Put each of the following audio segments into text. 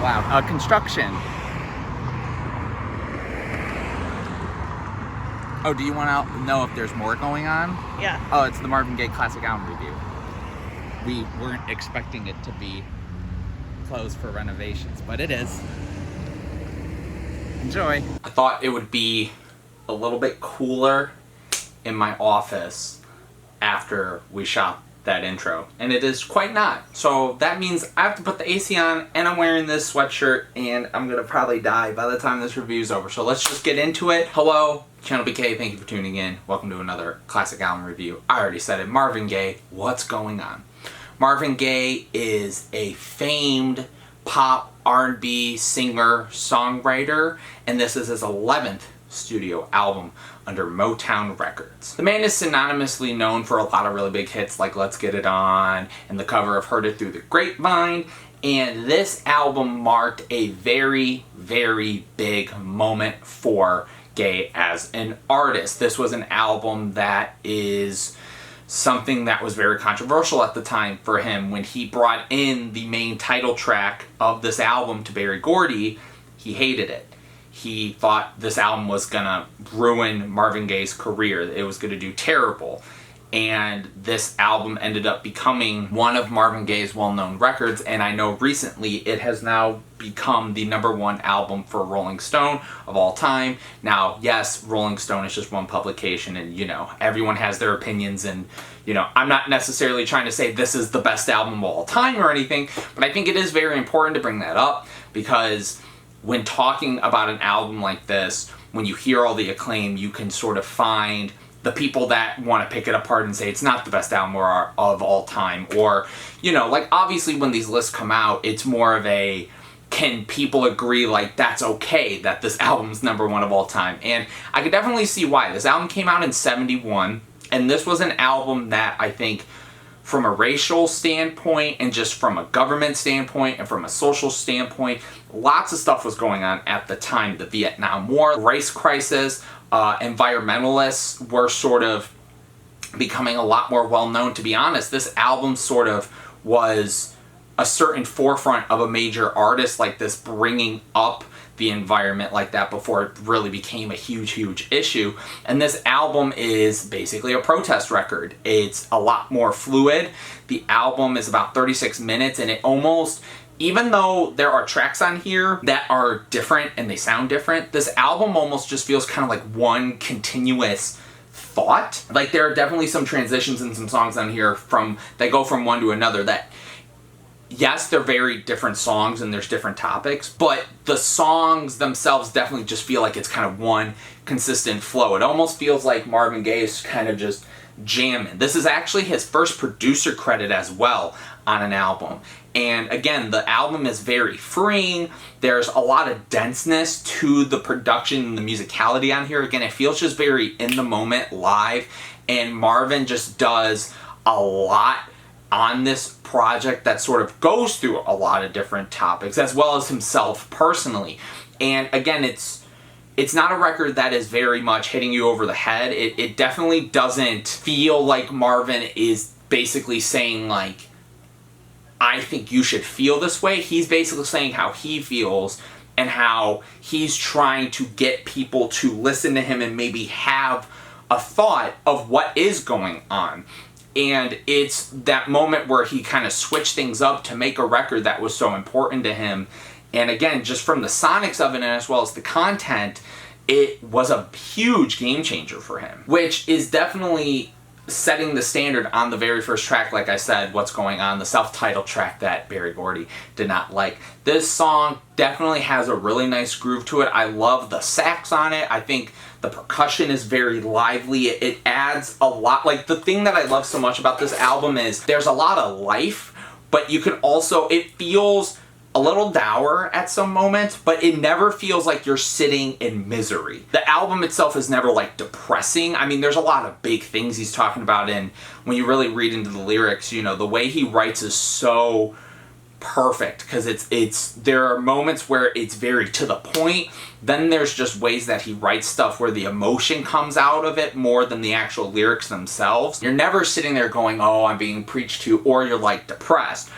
Wow. Construction. Oh, do you want to know if there's more going on? Yeah. Oh, it's the Marvin Gaye Classic Album Review. We weren't expecting it to be closed for renovations, but it is. Enjoy. I thought it would be a little bit cooler in my office after we shot that intro, and it is quite not. So that means I have to put the AC on, and I'm wearing this sweatshirt, and I'm gonna probably die by the time this review is over. So let's just get into it. Hello, ChannelBK, thank you for tuning in. Welcome to another classic album review. I already said it, Marvin Gaye, what's going on? Marvin Gaye is a famed pop R&B singer, songwriter, and this is his 11th studio album under Motown Records. The man is synonymously known for a lot of really big hits like Let's Get It On and the cover of Heard It Through the Grapevine, and this album marked a very, very big moment for Gaye as an artist. This was an album that is something that was very controversial at the time for him. When he brought in the main title track of this album to Berry Gordy, he hated it. He thought this album was gonna ruin Marvin Gaye's career. It was gonna do terrible. And this album ended up becoming one of Marvin Gaye's well-known records, and I know recently it has now become the #1 album for Rolling Stone of all time. Now, yes, Rolling Stone is just one publication, and you know, everyone has their opinions, and you know, I'm not necessarily trying to say this is the best album of all time or anything, but I think it is very important to bring that up, because when talking about an album like this, when you hear all the acclaim, you can sort of find the people that want to pick it apart and say it's not the best album of all time. Or, you know, like obviously when these lists come out, it's more of a, can people agree like that's okay that this album's #1 of all time? And I could definitely see why. This album came out in '71, and this was an album that I think from a racial standpoint and just from a government standpoint and from a social standpoint, lots of stuff was going on at the time. The Vietnam War, race crisis, environmentalists were sort of becoming a lot more well-known. To be honest, this album sort of was a certain forefront of a major artist like this bringing up the environment like that before it really became a huge issue. And this album is basically a protest record. It's a lot more fluid. The album is about 36 minutes, and it almost, even though there are tracks on here that are different and they sound different, this album almost just feels kind of like one continuous thought. Like there are definitely some transitions and some songs on here that go from one to another that, yes, they're very different songs and there's different topics, but the songs themselves definitely just feel like it's kind of one consistent flow. It almost feels like Marvin Gaye is kind of just jamming. This is actually his first producer credit as well on an album. And again, the album is very freeing. There's a lot of denseness to the production and the musicality on here. Again, it feels just very in the moment, live, and Marvin just does a lot on this project that sort of goes through a lot of different topics, as well as himself personally. And again, it's not a record that is very much hitting you over the head. It definitely doesn't feel like Marvin is basically saying like, I think you should feel this way. He's basically saying how he feels and how he's trying to get people to listen to him and maybe have a thought of what is going on. And it's that moment where he kind of switched things up to make a record that was so important to him. And again, just from the sonics of it and as well as the content, it was a huge game changer for him, which is definitely setting the standard on the very first track. Like I said, What's Going On, the self-titled track that Berry Gordy did not like. This song definitely has a really nice groove to it. I love the sax on it. I think the percussion is very lively. It adds a lot. Like the thing that I love so much about this album is there's a lot of life, but you can also, it feels a little dour at some moments, but it never feels like you're sitting in misery. The album itself is never like depressing. I mean, there's a lot of big things he's talking about, and when you really read into the lyrics, you know, the way he writes is so perfect, because there are moments where it's very to the point. Then there's just ways that he writes stuff where the emotion comes out of it more than the actual lyrics themselves. You're never sitting there going, oh, I'm being preached to, or you're like depressed.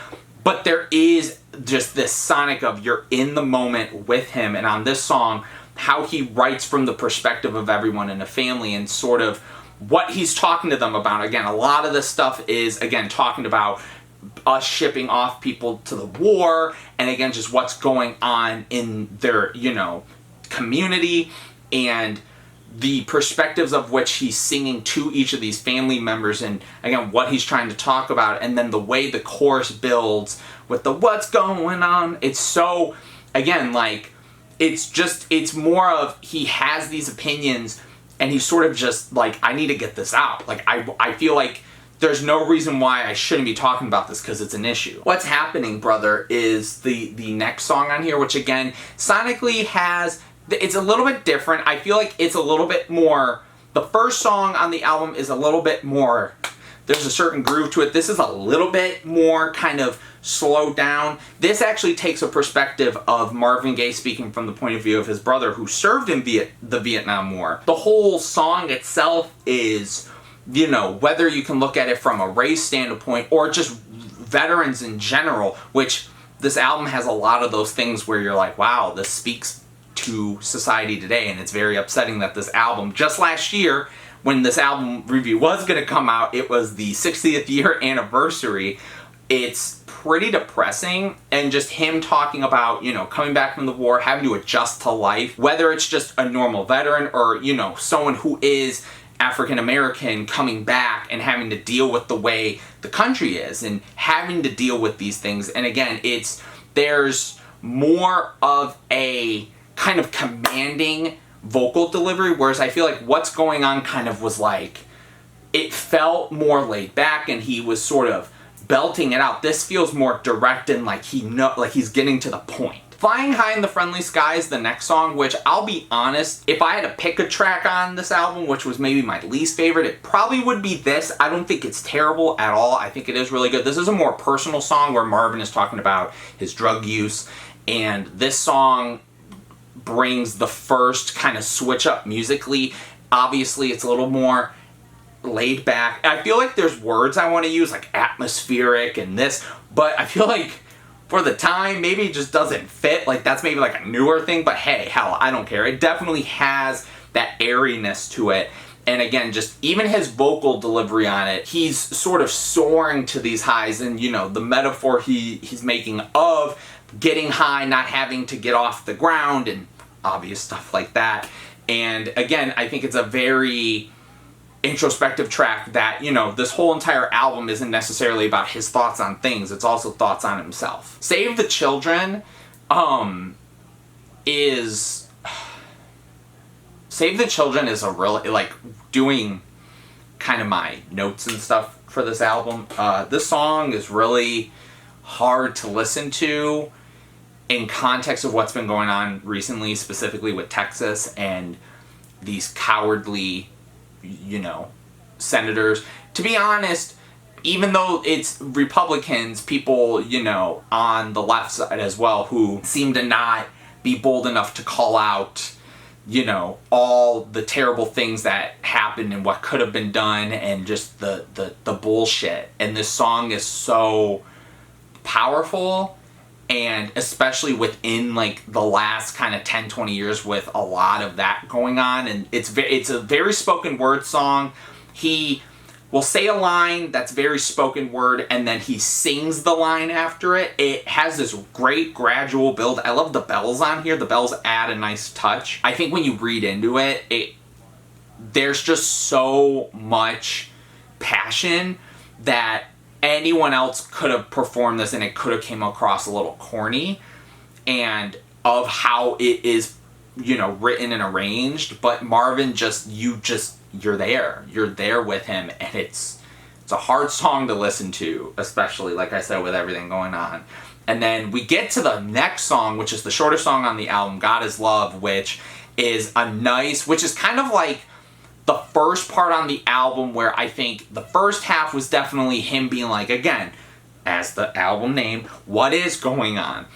But there is just this sonic of you're in the moment with him. And on this song, how he writes from the perspective of everyone in the family and sort of what he's talking to them about. Again, a lot of this stuff is, again, talking about us shipping off people to the war, and again, just what's going on in their, you know, community, and the perspectives of which he's singing to each of these family members, and again, what he's trying to talk about, and then the way the chorus builds with the what's going on. It's so, again, like, it's more of he has these opinions, and he's sort of just like, I need to get this out. Like, I feel like there's no reason why I shouldn't be talking about this because it's an issue. What's Happening, Brother is the next song on here, which again, sonically it's a little bit different. I feel like it's a little bit more, the first song on the album is a little bit more, there's a certain groove to it. This is a little bit more kind of slowed down. This actually takes a perspective of Marvin Gaye speaking from the point of view of his brother who served in the Vietnam War. The whole song itself is, you know, whether you can look at it from a race standpoint or just veterans in general, which this album has a lot of those things where you're like, wow, this speaks to society today, and it's very upsetting that this album, just last year, when this album review was going to come out, it was the 60th year anniversary. It's pretty depressing, and just him talking about, you know, coming back from the war, having to adjust to life, whether it's just a normal veteran or, you know, someone who is African American coming back and having to deal with the way the country is and having to deal with these things. And again, there's more of a kind of commanding vocal delivery, whereas I feel like What's Going On kind of was like, it felt more laid back and he was sort of belting it out. This feels more direct and like he's getting to the point. Flying High in the Friendly Sky is the next song, which I'll be honest, if I had to pick a track on this album, which was maybe my least favorite, it probably would be this. I don't think it's terrible at all. I think it is really good. This is a more personal song where Marvin is talking about his drug use, and this song brings the first kind of switch up musically. Obviously, it's a little more laid back. I feel like there's words I want to use, like atmospheric and this, but I feel like for the time, maybe it just doesn't fit. Like, that's maybe like a newer thing, but hey, hell, I don't care. It definitely has that airiness to it. And again, just even his vocal delivery on it, he's sort of soaring to these highs, and, you know, the metaphor he's making of getting high, not having to get off the ground, and obvious stuff like that. And again, I think it's a very introspective track that, you know, this whole entire album isn't necessarily about his thoughts on things, it's also thoughts on himself. Save the Children is a really, like, doing kind of my notes and stuff for this album. This song is really hard to listen to in context of what's been going on recently, specifically with Texas and these cowardly, you know, senators. To be honest, even though it's Republicans, people, you know, on the left side as well, who seem to not be bold enough to call out, you know, all the terrible things that happened and what could have been done, and just the bullshit. And this song is so powerful, and especially within like the last kind of 10-20 years with a lot of that going on. And it's a very spoken word song. He will say a line that's very spoken word, and then he sings the line after it. It has this great gradual build. I love the bells on here. The bells add a nice touch. I think when you read into it, there's just so much passion that anyone else could have performed this, and it could have came across a little corny, and of how it is, you know, written and arranged. But Marvin you're there with him, and it's a hard song to listen to, especially, like I said, with everything going on. And then we get to the next song, which is the shortest song on the album, God Is Love, which is kind of like the first part on the album, where I think the first half was definitely him being like, again, as the album name, what is going on?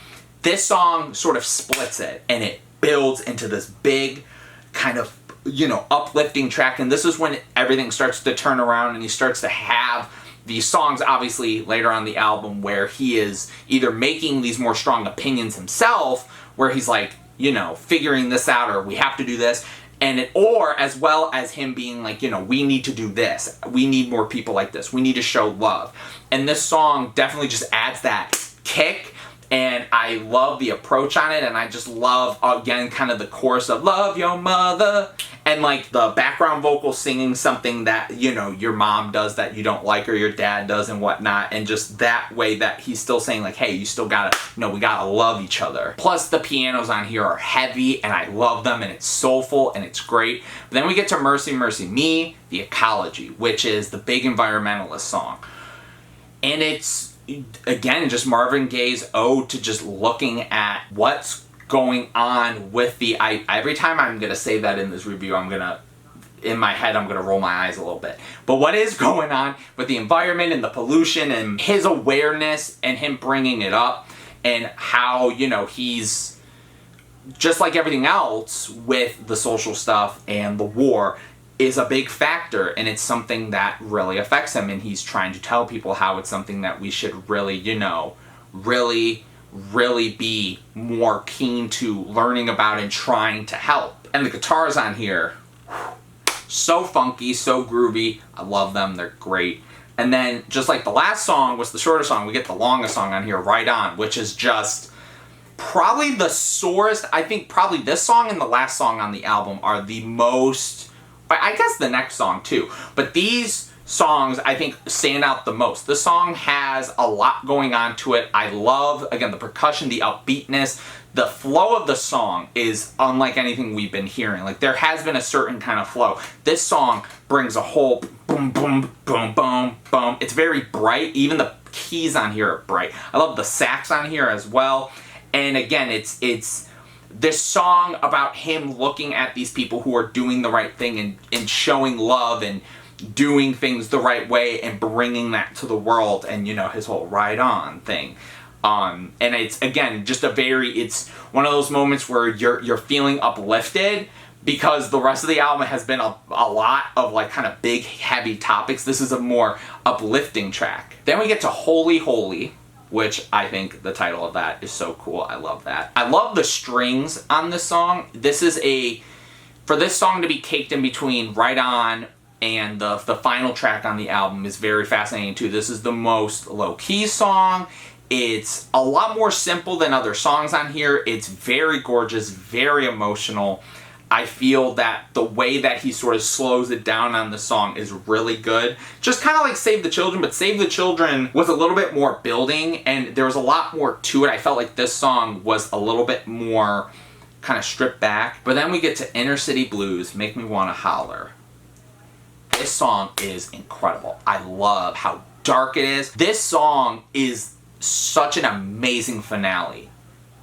This song sort of splits it, and it builds into this big kind of, you know, uplifting track. And this is when everything starts to turn around, and he starts to have these songs obviously later on the album where he is either making these more strong opinions himself, where he's like, you know, figuring this out, or we have to do this, or as well as him being like, you know, we need to do this, we need more people like this, we need to show love. And this song definitely just adds that kick, and I love the approach on it, and I just love, again, kind of the chorus of love your mother, and like the background vocal singing something that, you know, your mom does that you don't like, or your dad does and whatnot, and just that way that he's still saying like, hey, you still gotta, you know, we gotta love each other. Plus the pianos on here are heavy, and I love them, and it's soulful, and it's great. But then we get to Mercy Mercy Me, the Ecology, which is the big environmentalist song. And it's, again, just Marvin Gaye's ode to just looking at what's going on with the, every time I'm going to say that in this review, in my head, I'm going to roll my eyes a little bit. But what is going on with the environment and the pollution, and his awareness and him bringing it up, and how, you know, he's just like everything else with the social stuff and the war is a big factor, and it's something that really affects him, and he's trying to tell people how it's something that we should really, you know, really be more keen to learning about and trying to help. And the guitars on here, so funky, so groovy. I love them, they're great. And then, just like the last song was the shorter song, we get the longest song on here, Right On, which is just probably the sorest. I think probably this song and the last song on the album are the most, I guess the next song too, but these songs I think stand out the most. The song has a lot going on to it. I love, again, the percussion, the upbeatness. The flow of the song is unlike anything we've been hearing. Like, there has been a certain kind of flow. This song brings a whole boom, boom, boom, boom, boom. It's very bright. Even the keys on here are bright. I love the sax on here as well. And again, it's this song about him looking at these people who are doing the right thing and showing love and doing things the right way and bringing that to the world, and, you know, his whole Right On thing. And it's, again, just it's one of those moments where you're feeling uplifted, because the rest of the album has been a lot of like kind of big, heavy topics. This is a more uplifting track. Then we get to Holy Holy, which I think the title of that is so cool. I love that. I love the strings on this song. This is for this song to be caked in between Right On and the final track on the album is very fascinating too. This is the most low-key song. It's a lot more simple than other songs on here. It's very gorgeous, very emotional. I feel that the way that he sort of slows it down on the song is really good. Just kind of like Save the Children, but Save the Children was a little bit more building, and there was a lot more to it. I felt like this song was a little bit more kind of stripped back. But then we get to Inner City Blues, Make Me Wanna Holler. This song is incredible. I love how dark it is. This song is such an amazing finale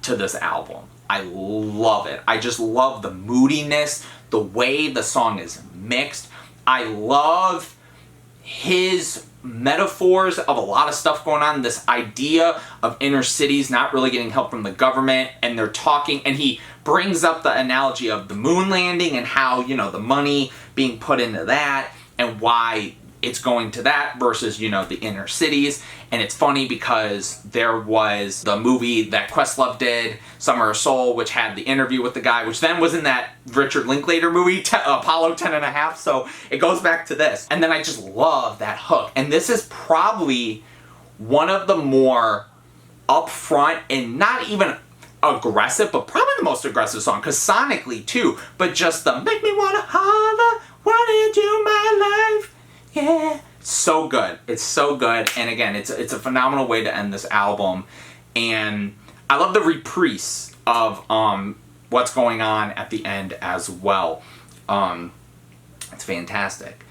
to this album. I love it. I just love the moodiness, the way the song is mixed. I love his metaphors of a lot of stuff going on. This idea of inner cities not really getting help from the government, and they're talking, and he brings up the analogy of the moon landing and how, you know, the money being put into that and why it's going to that versus, you know, the inner cities. And it's funny because there was the movie that Questlove did, Summer of Soul, which had the interview with the guy, which then was in that Richard Linklater movie, Apollo 10.5, so it goes back to this. And then I just love that hook. And this is probably one of the more upfront and not even aggressive, but probably the most aggressive song, because sonically too, but just the make me wanna holler, wanna do my life, yeah. So good. It's so good. And again, it's a phenomenal way to end this album. And I love the reprise of what's going on at the end as well. It's fantastic.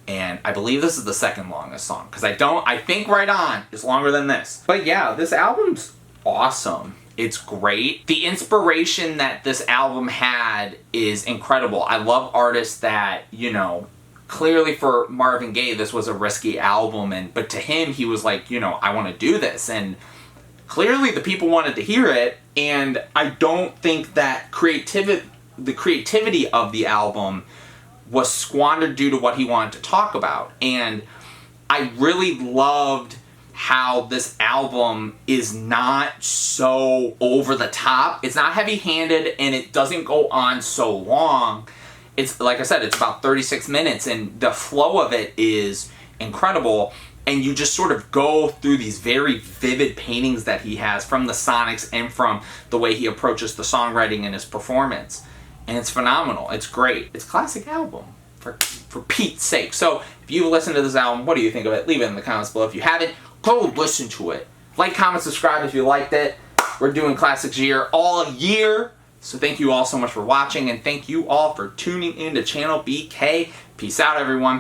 And I believe this is the second longest song, because I think Right On is longer than this. But yeah, this album's awesome. It's great. The inspiration that this album had is incredible. I love artists that, you know, clearly for Marvin Gaye, this was a risky album, but to him, he was like, you know, I want to do this. And clearly the people wanted to hear it, and I don't think that the creativity of the album was squandered due to what he wanted to talk about. And I really loved how this album is not so over the top. It's not heavy-handed, and it doesn't go on so long. It's, like I said, it's about 36 minutes, and the flow of it is incredible. And you just sort of go through these very vivid paintings that he has from the sonics and from the way he approaches the songwriting and his performance. And it's phenomenal. It's great. It's a classic album, for Pete's sake. So if you listen to this album, what do you think of it? Leave it in the comments below. If you haven't, go listen to it. Like, comment, subscribe if you liked it. We're doing classics year all year. So thank you all so much for watching, and thank you all for tuning in to Channel BK. Peace out, everyone.